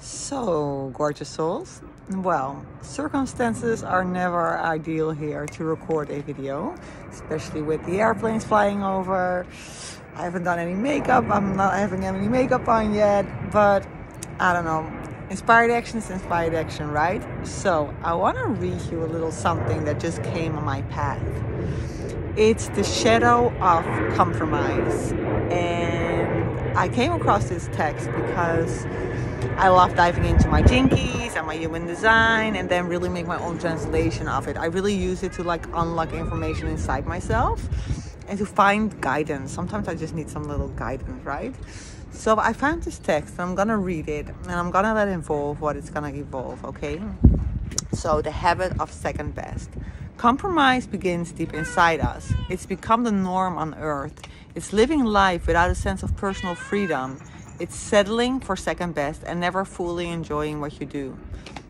So, gorgeous souls. Well, circumstances are never ideal here to record a video, especially with the airplanes flying over. I haven't done any makeup. I'm not having any makeup on yet, but I don't know. Inspired action is inspired action, right? So, I want to read you a little something that just came on my path. It's the shadow of compromise. And I came across this text because I love diving into my jinkies and my human design and then really make my own translation of it. I really use it to unlock information inside myself and to find guidance. Sometimes I just need some little guidance, right? So I found this text and I'm gonna read it and I'm gonna let it evolve what it's gonna evolve, okay? So the habit of second best. Compromise begins deep inside us. It's become the norm on earth. It's living life without a sense of personal freedom. It's settling for second best and never fully enjoying what you do.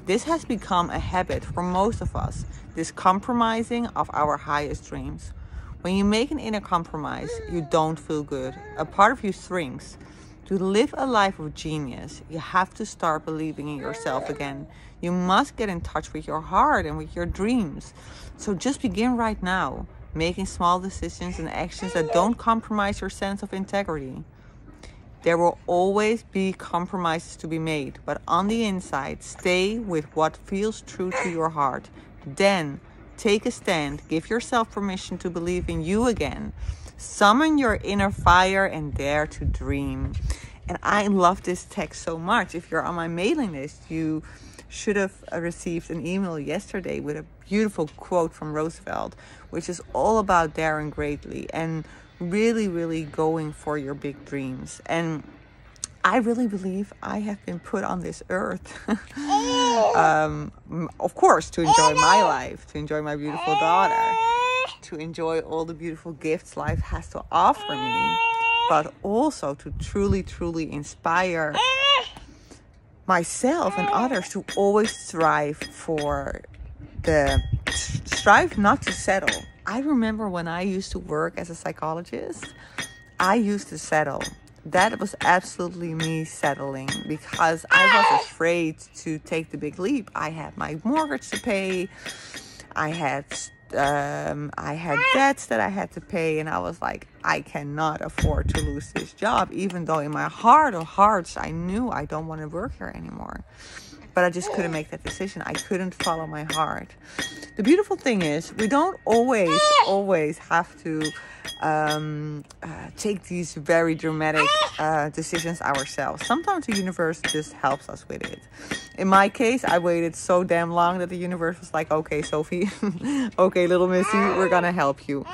This has become a habit for most of us, this compromising of our highest dreams. When you make an inner compromise, you don't feel good. A part of you shrinks. To live a life of genius, you have to start believing in yourself again. You must get in touch with your heart and with your dreams. So just begin right now, making small decisions and actions that don't compromise your sense of integrity. There will always be compromises to be made, but on the inside, stay with what feels true to your heart. Then, take a stand, give yourself permission to believe in you again. Summon your inner fire and dare to dream. And I love this text so much. If you're on my mailing list, you should have received an email yesterday with a beautiful quote from Roosevelt, which is all about daring greatly and really going for your big dreams. And I really believe I have been put on this earth of course to enjoy my life, to enjoy my beautiful daughter, to enjoy all the beautiful gifts life has to offer me, but also to truly inspire myself and others to always strive not to settle. I remember when I used to work as a psychologist, I used to settle. That was absolutely me settling because I was afraid to take the big leap. I had my mortgage to pay. I had debts that I had to pay, and I was like, I cannot afford to lose this job, even though in my heart of hearts, I knew I don't want to work here anymore. But I just couldn't make that decision. I couldn't follow my heart. The beautiful thing is, we don't always have to take these very dramatic decisions ourselves. Sometimes the universe just helps us with it. In my case, I waited so damn long that the universe was like, okay, Sophie, okay, little missy, we're gonna help you.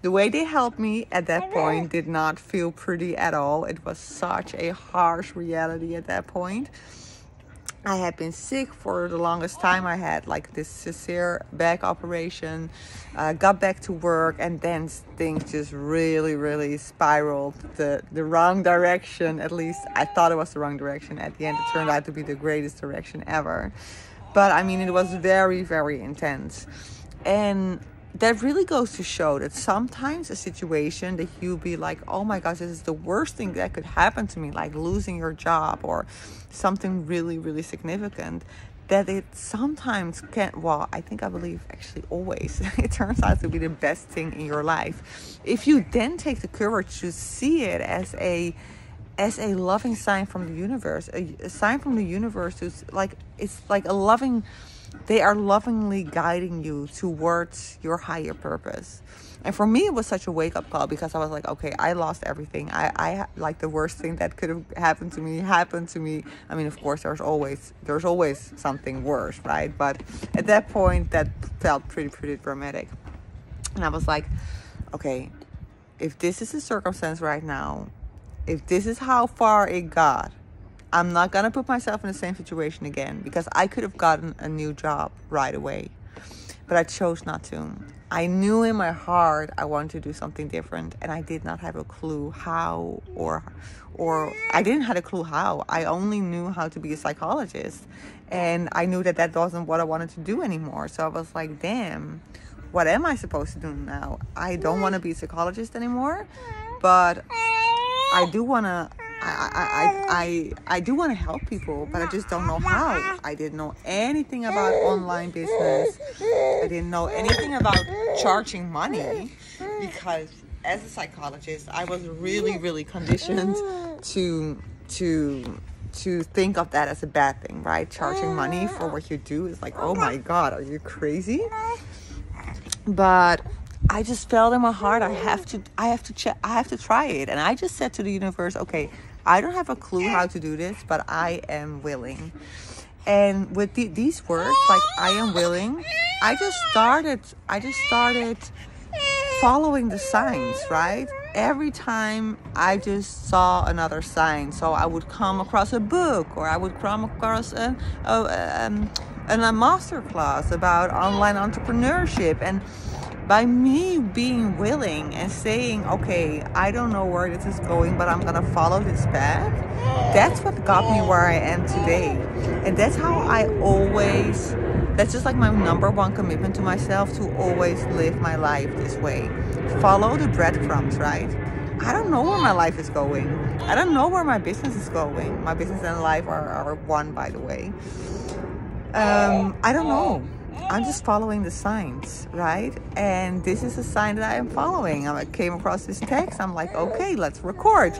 The way they helped me at that point did not feel pretty at all. It was such a harsh reality at that point. I had been sick for the longest time. I had this severe back operation, got back to work, and then things just really spiraled the wrong direction. At least I thought it was the wrong direction. At the end, it turned out to be the greatest direction ever. But I mean, it was very intense. And that really goes to show that sometimes a situation that you be like, oh my gosh, this is the worst thing that could happen to me, like losing your job or something really significant, that it sometimes can, well, I believe actually always, it turns out to be the best thing in your life. If you then take the courage to see it as a loving sign from the universe, a sign from the universe who's it's like a loving, they are lovingly guiding you towards your higher purpose. And for me, it was such a wake-up call because I was like, okay, I lost everything. I the worst thing that could have happened to me. I mean, of course, there's always something worse, right? But at that point, that felt pretty dramatic. And I was like, okay, if this is the circumstance right now, if this is how far it got, I'm not going to put myself in the same situation again, because I could have gotten a new job right away, but I chose not to. I knew in my heart I wanted to do something different, and I did not have a clue how, or I didn't have a clue how. I only knew how to be a psychologist, and I knew that wasn't what I wanted to do anymore. So I was like, damn, what am I supposed to do now? I don't want to be a psychologist anymore, but I do want to I do want to help people, but I just don't know how. I didn't know anything about online business. I didn't know anything about charging money, because as a psychologist, I was really conditioned to think of that as a bad thing, right? Charging money for what you do is like, oh my God, are you crazy? But I just felt in my heart, I have to try it. And I just said to the universe, okay, I don't have a clue how to do this, but I am willing. And with these words, like, I am willing, I just started following the signs, right? Every time I just saw another sign. So I would come across a book, or I would come across a master class about online entrepreneurship. And by me being willing and saying, okay, I don't know where this is going, but I'm going to follow this path, that's what got me where I am today. And that's how that's just like my number one commitment to myself, to always live my life this way. Follow the breadcrumbs, right? I don't know where my life is going. I don't know where my business is going. My business and life are one, by the way. I don't know. I'm just following the signs, right? And this is a sign that I am following. I came across this text. I'm like, okay, let's record.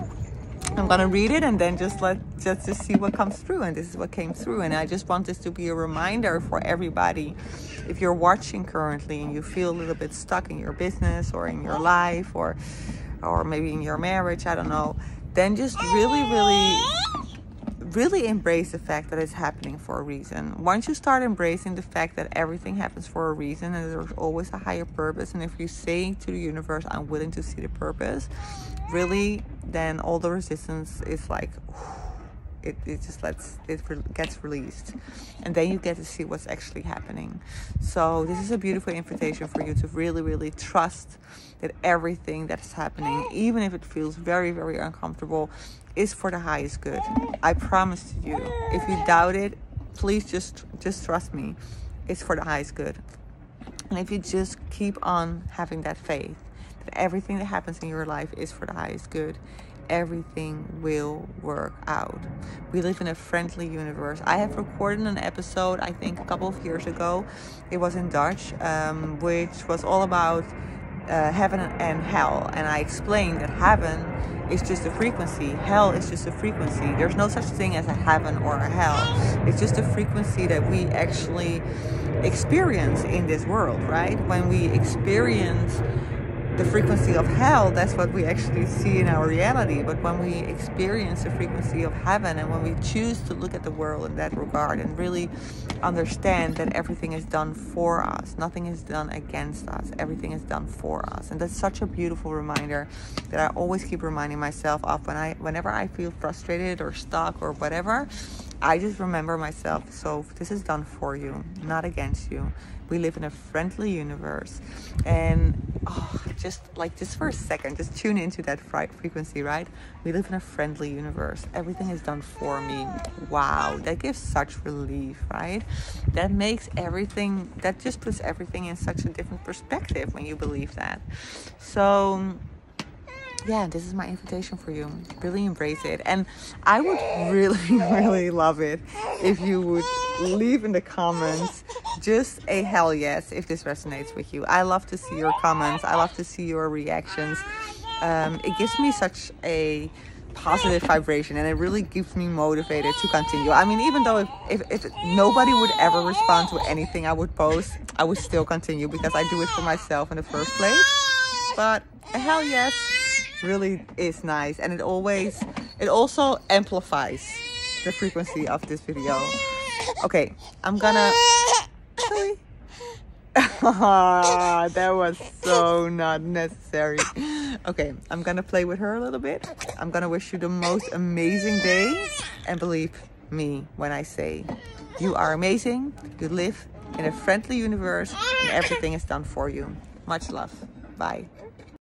I'm gonna read it and then just see what comes through. And this is what came through. And I just want this to be a reminder for everybody. If you're watching currently and you feel a little bit stuck in your business or in your life, or maybe in your marriage, I don't know, then just really embrace the fact that it's happening for a reason. Once you start embracing the fact that everything happens for a reason and there's always a higher purpose, and if you say to the universe, I'm willing to see the purpose, really, then all the resistance is like, it gets released, and then you get to see what's actually happening. So this is a beautiful invitation for you to really trust that everything that is happening, even if it feels very uncomfortable, is for the highest good. I promise you. If you doubt it, please just trust me. It's for the highest good. And if you just keep on having that faith that everything that happens in your life is for the highest good, everything will work out. We live in a friendly universe. I have recorded an episode, I think a couple of years ago. It was in Dutch, which was all about heaven and hell. And I explained that heaven is just a frequency. Hell is just a frequency. There's no such thing as a heaven or a hell. It's just a frequency that we actually experience in this world, right? When we experience the frequency of hell, that's what we actually see in our reality. But when we experience the frequency of heaven, and when we choose to look at the world in that regard and really understand that everything is done for us, nothing is done against us, everything is done for us. And that's such a beautiful reminder that I always keep reminding myself of whenever I feel frustrated or stuck or whatever. I just remember myself, so this is done for you, not against you. We live in a friendly universe. And just for a second, just tune into that frequency, right? We live in a friendly universe. Everything is done for me. Wow, that gives such relief, right? That just puts everything in such a different perspective when you believe that. So yeah, this is my invitation for you. Really embrace it. And I would really love it if you would leave in the comments just a hell yes if this resonates with you. I love to see your comments. I love to see your reactions. It gives me such a positive vibration, and it really keeps me motivated to continue. I mean, even though if nobody would ever respond to anything I would post, I would still continue, because I do it for myself in the first place. But a hell yes really is nice, and it also amplifies the frequency of this video. Okay, I'm gonna sorry. That was so not necessary. Okay, I'm gonna play with her a little bit. I'm gonna wish you the most amazing day, and believe me when I say you are amazing. You live in a friendly universe, and everything is done for you. Much love. Bye.